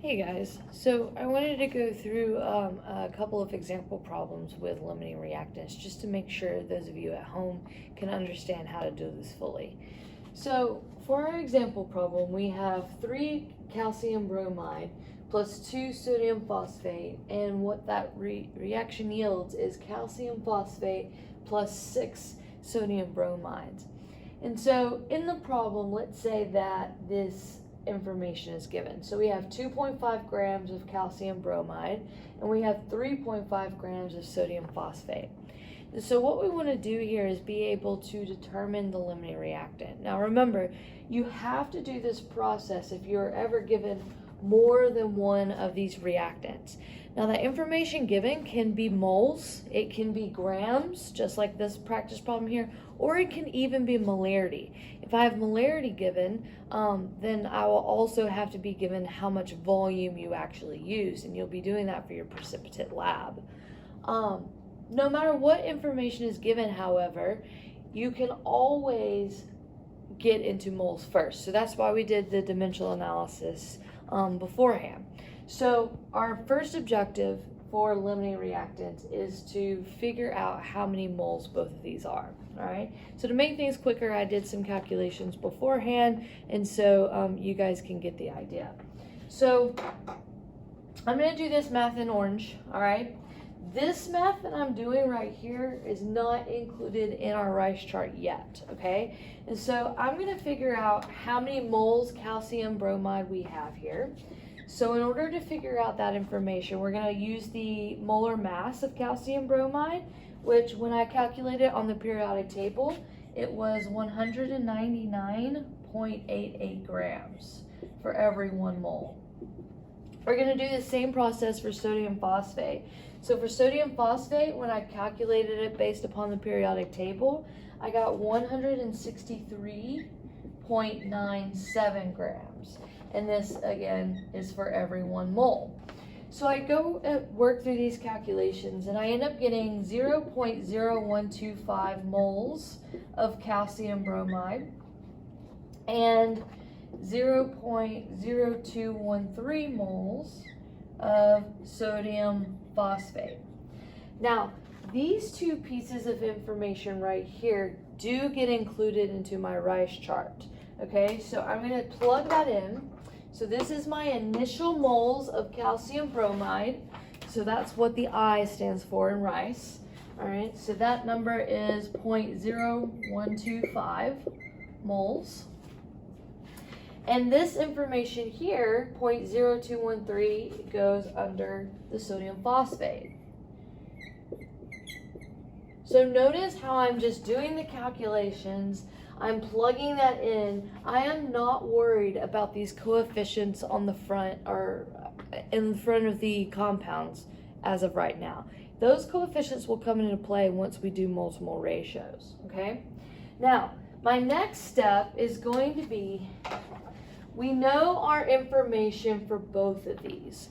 Hey guys, so I wanted to go through a couple of example problems with limiting reactants just to make sure those of you at home can understand how to do this fully. So for our example problem, we have 3 calcium bromide plus 2 sodium phosphate, and what that reaction yields is calcium phosphate plus 6 sodium bromides. And so in the problem, let's say that this information is given. So we have 2.5 grams of calcium bromide and we have 3.5 grams of sodium phosphate. And so what we want to do here is be able to determine the limiting reactant. Now remember, you have to do this process if you're ever given more than one of these reactants. Now the information given can be moles, it can be grams, just like this practice problem here, or it can even be molarity. If I have molarity given, then I will also have to be given how much volume you actually use, and you'll be doing that for your precipitate lab. No matter what information is given, however, you can always get into moles first. So that's why we did the dimensional analysis beforehand. So our first objective for limiting reactants is to figure out how many moles both of these are. All right. So to make things quicker, I did some calculations beforehand, and so you guys can get the idea. So I'm going to do this math in orange. All right. This math that I'm doing right here is not included in our rice chart yet. Okay. And so I'm going to figure out how many moles calcium bromide we have here. So in order to figure out that information, we're going to use the molar mass of calcium bromide, which when I calculated on the periodic table, it was 199.88 grams for every 1 mole. We're going to do the same process for sodium phosphate. So for sodium phosphate, when I calculated it based upon the periodic table, I got 163.97 grams. And this, again, is for every 1 mole. So I go and work through these calculations, and I end up getting 0.0125 moles of calcium bromide and 0.0213 moles of sodium phosphate. Now, these two pieces of information right here do get included into my rice chart. Okay, so I'm going to plug that in. So this is my initial moles of calcium bromide. So that's what the I stands for in rice. All right, so that number is 0.0125 moles. And this information here, 0.0213, goes under the sodium phosphate. So notice how I'm just doing the calculations. I'm plugging that in. I am not worried about these coefficients on the front or in front of the compounds as of right now. Those coefficients will come into play once we do multiple ratios, okay? Now, my next step is going to be, we know our information for both of these.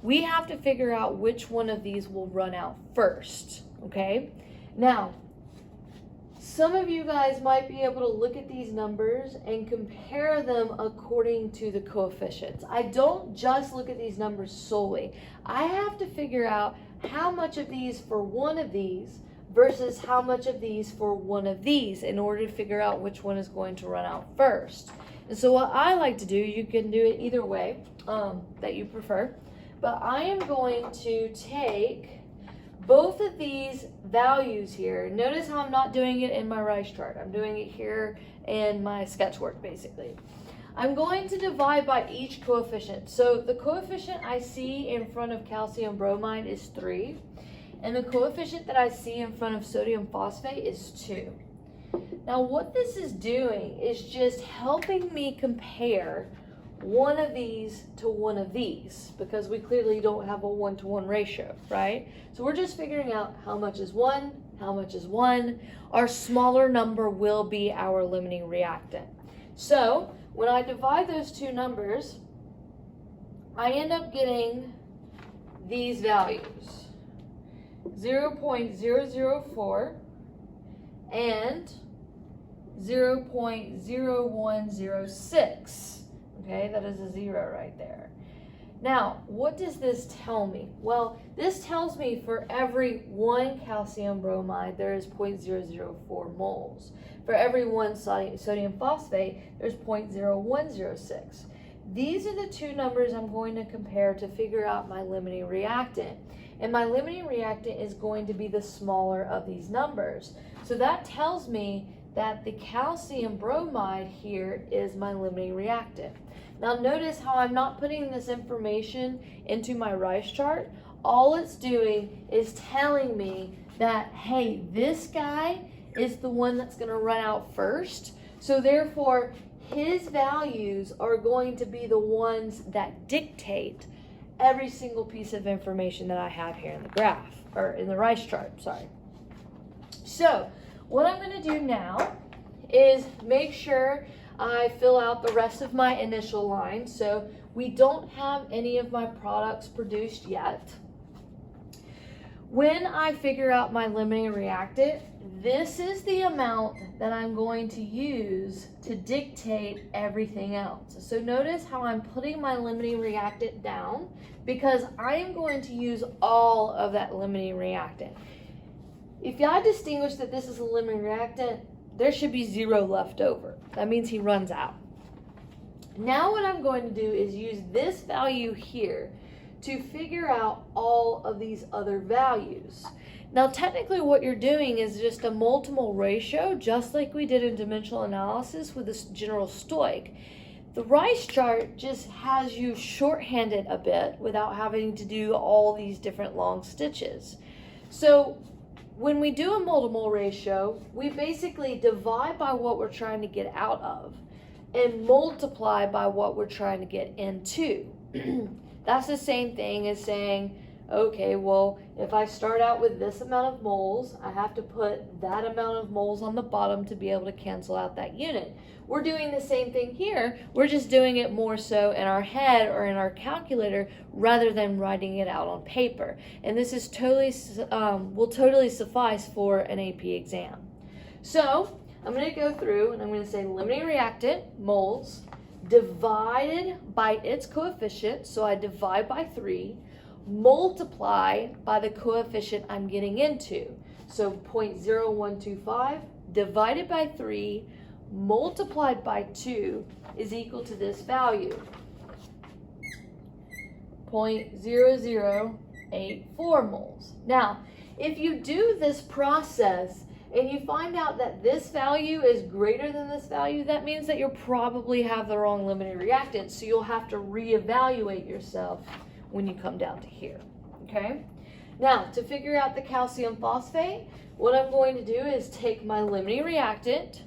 We have to figure out which one of these will run out first, okay? Now, some of you guys might be able to look at these numbers and compare them according to the coefficients. I don't just look at these numbers solely. I have to figure out how much of these for one of these versus how much of these for one of these in order to figure out which one is going to run out first. And so what I like to do, you can do it either way that you prefer, but I am going to take both of these values here. Notice how I'm not doing it in my rice chart. I'm doing it here in my sketch work, basically. I'm going to divide by each coefficient. So the coefficient I see in front of calcium bromide is 3, and the coefficient that I see in front of sodium phosphate is 2. Now what this is doing is just helping me compare one of these to one of these, because we clearly don't have a 1-to-1 ratio, right? So we're just figuring out how much is 1, how much is 1. Our smaller number will be our limiting reactant. So when I divide those two numbers, I end up getting these values, 0.004 and 0.0106. Okay, that is a 0 right there. Now, what does this tell me? Well, this tells me for every 1 calcium bromide, there is 0.004 moles. For every 1 sodium phosphate, there's 0.0106. These are the two numbers I'm going to compare to figure out my limiting reactant. And my limiting reactant is going to be the smaller of these numbers. So that tells me that the calcium bromide here is my limiting reactant. Now notice how I'm not putting this information into my rice chart. All it's doing is telling me that, hey, this guy is the one that's going to run out first. So therefore, his values are going to be the ones that dictate every single piece of information that I have here in the graph, or in the rice chart, sorry. So what I'm going to do now is make sure I fill out the rest of my initial line. So we don't have any of my products produced yet. When I figure out my limiting reactant, this is the amount that I'm going to use to dictate everything else. So notice how I'm putting my limiting reactant down, because I am going to use all of that limiting reactant. If I distinguish that this is a limiting reactant, there should be 0 left over. That means he runs out. Now what I'm going to do is use this value here to figure out all of these other values. Now technically what you're doing is just a multiple ratio, just like we did in dimensional analysis with this general stoic. The rice chart just has you shorthanded a bit without having to do all these different long stitches. So when we do a multiple ratio, we basically divide by what we're trying to get out of and multiply by what we're trying to get into. That's the same thing as saying, okay, well, if I start out with this amount of moles, I have to put that amount of moles on the bottom to be able to cancel out that unit. We're doing the same thing here. We're just doing it more so in our head or in our calculator rather than writing it out on paper. And this is totally will totally suffice for an AP exam. So I'm going to go through and I'm going to say limiting reactant, moles, divided by its coefficient. So I divide by 3, multiply by the coefficient I'm getting into. So 0.0125 divided by 3 multiplied by 2 is equal to this value, 0.0084 moles. Now, if you do this process and you find out that this value is greater than this value, that means that you'll probably have the wrong limiting reactant, so you'll have to reevaluate yourself when you come down to here, okay? Now, to figure out the calcium phosphate, what I'm going to do is take my limiting reactant,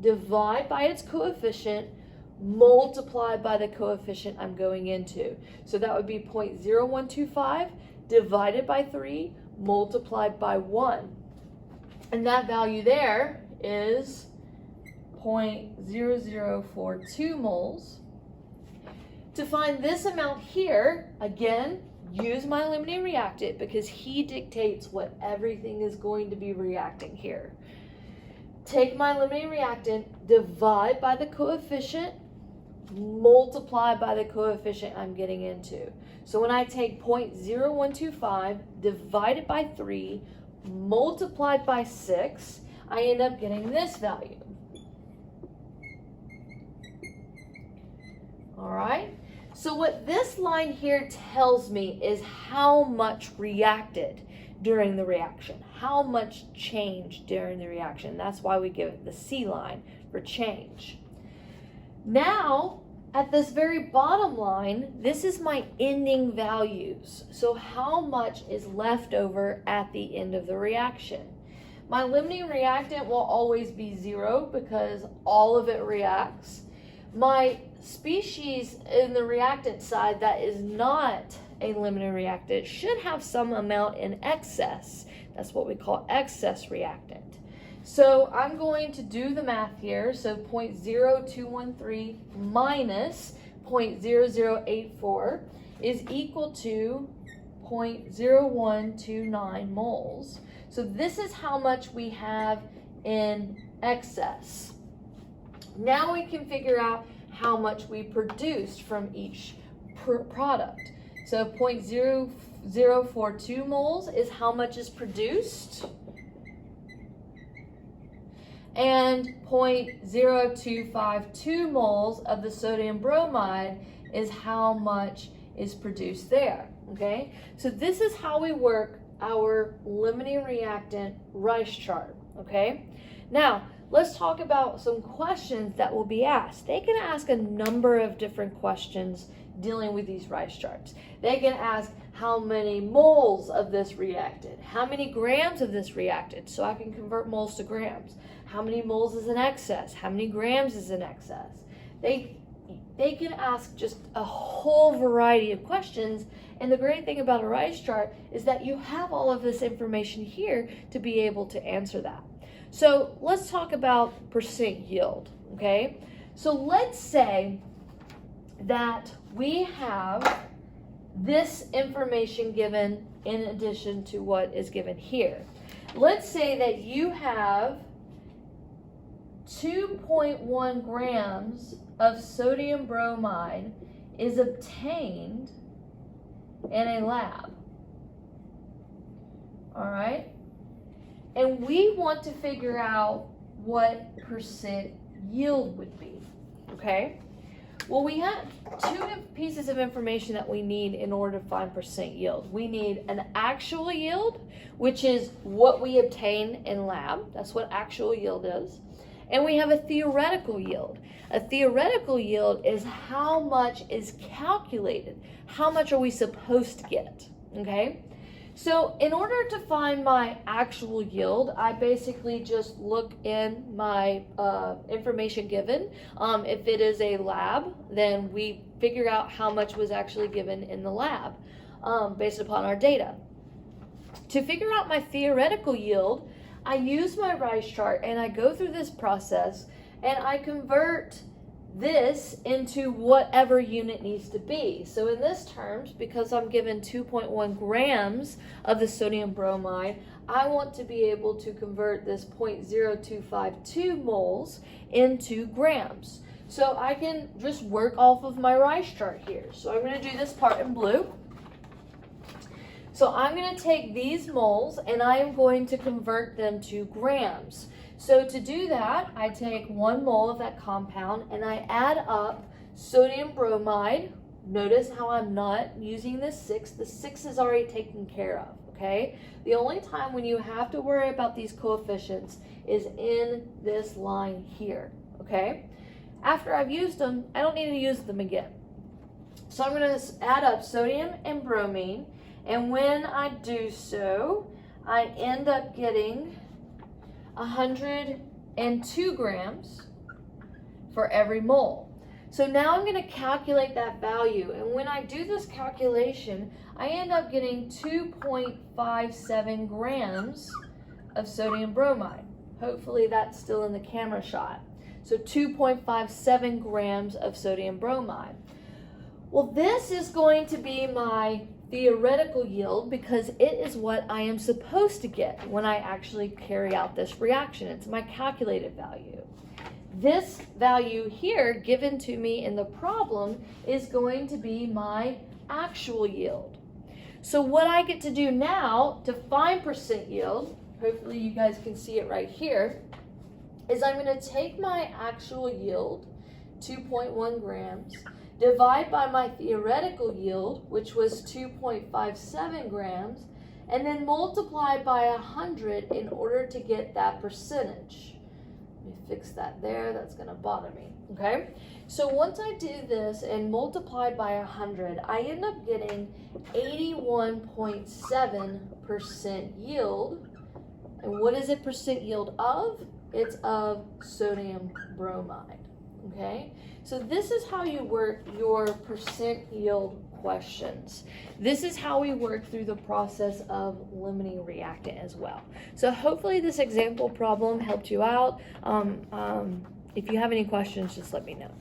divide by its coefficient, multiply by the coefficient I'm going into. So that would be 0.0125 divided by 3 multiplied by 1. And that value there is 0.0042 moles. To find this amount here, again, use my limiting reactant because he dictates what everything is going to be reacting here. Take my limiting reactant, divide by the coefficient, multiply by the coefficient I'm getting into. So when I take 0.0125 divided by 3 multiplied by 6, I end up getting this value. All right? So what this line here tells me is how much reacted during the reaction, how much changed during the reaction. That's why we give it the C line for change. Now, at this very bottom line, this is my ending values. So how much is left over at the end of the reaction? My limiting reactant will always be 0 because all of it reacts. My species in the reactant side that is not a limiting reactant should have some amount in excess. That's what we call excess reactant. So I'm going to do the math here. So 0.0213 minus 0.0084 is equal to 0.0129 moles. So this is how much we have in excess. Now we can figure out how much we produced from each product. So 0.0042 moles is how much is produced, and 0.0252 moles of the sodium bromide is how much is produced there, okay? So this is how we work our limiting reactant rice chart, okay? Now, let's talk about some questions that will be asked. They can ask a number of different questions dealing with these rice charts. They can ask how many moles of this reacted, how many grams of this reacted, so I can convert moles to grams. How many moles is in excess? How many grams is in excess? They can ask just a whole variety of questions, and the great thing about a rice chart is that you have all of this information here to be able to answer that. So let's talk about percent yield, okay? So let's say that we have this information given in addition to what is given here. Let's say that you have 2.1 grams of sodium bromide is obtained in a lab. All right? And we want to figure out what percent yield would be, okay? Well, we have two pieces of information that we need in order to find percent yield. We need an actual yield, which is what we obtain in lab. That's what actual yield is. And we have a theoretical yield. A theoretical yield is how much is calculated. How much are we supposed to get, okay? So in order to find my actual yield, I basically just look in my information given. If it is a lab, then we figure out how much was actually given in the lab based upon our data. To figure out my theoretical yield, I use my rice chart and I go through this process and I convert this into whatever unit needs to be. So in this terms, because I'm given 2.1 grams of the sodium bromide, I want to be able to convert this 0.0252 moles into grams. So I can just work off of my rice chart here. So I'm going to do this part in blue. So I'm going to take these moles and I am going to convert them to grams. So to do that, I take 1 mole of that compound and I add up sodium bromide. Notice how I'm not using the 6. The 6 is already taken care of, okay? The only time when you have to worry about these coefficients is in this line here, okay? After I've used them, I don't need to use them again. So I'm going to add up sodium and bromine, and when I do so, I end up getting 102 grams for every mole. So now I'm going to calculate that value, and when I do this calculation, I end up getting 2.57 grams of sodium bromide. Hopefully that's still in the camera shot. So 2.57 grams of sodium bromide. Well, this is going to be my theoretical yield because it is what I am supposed to get when I actually carry out this reaction. It's my calculated value. This value here given to me in the problem is going to be my actual yield. So what I get to do now to find percent yield, hopefully you guys can see it right here, is I'm going to take my actual yield, 2.1 grams, divide by my theoretical yield, which was 2.57 grams, and then multiply by 100 in order to get that percentage. Let me fix that there, that's going to bother me, okay? So once I do this and multiply by 100, I end up getting 81.7% yield. And what is it percent yield of? It's of sodium bromide, okay? So this is how you work your percent yield questions. This is how we work through the process of limiting reactant as well. So hopefully this example problem helped you out. If you have any questions, just let me know.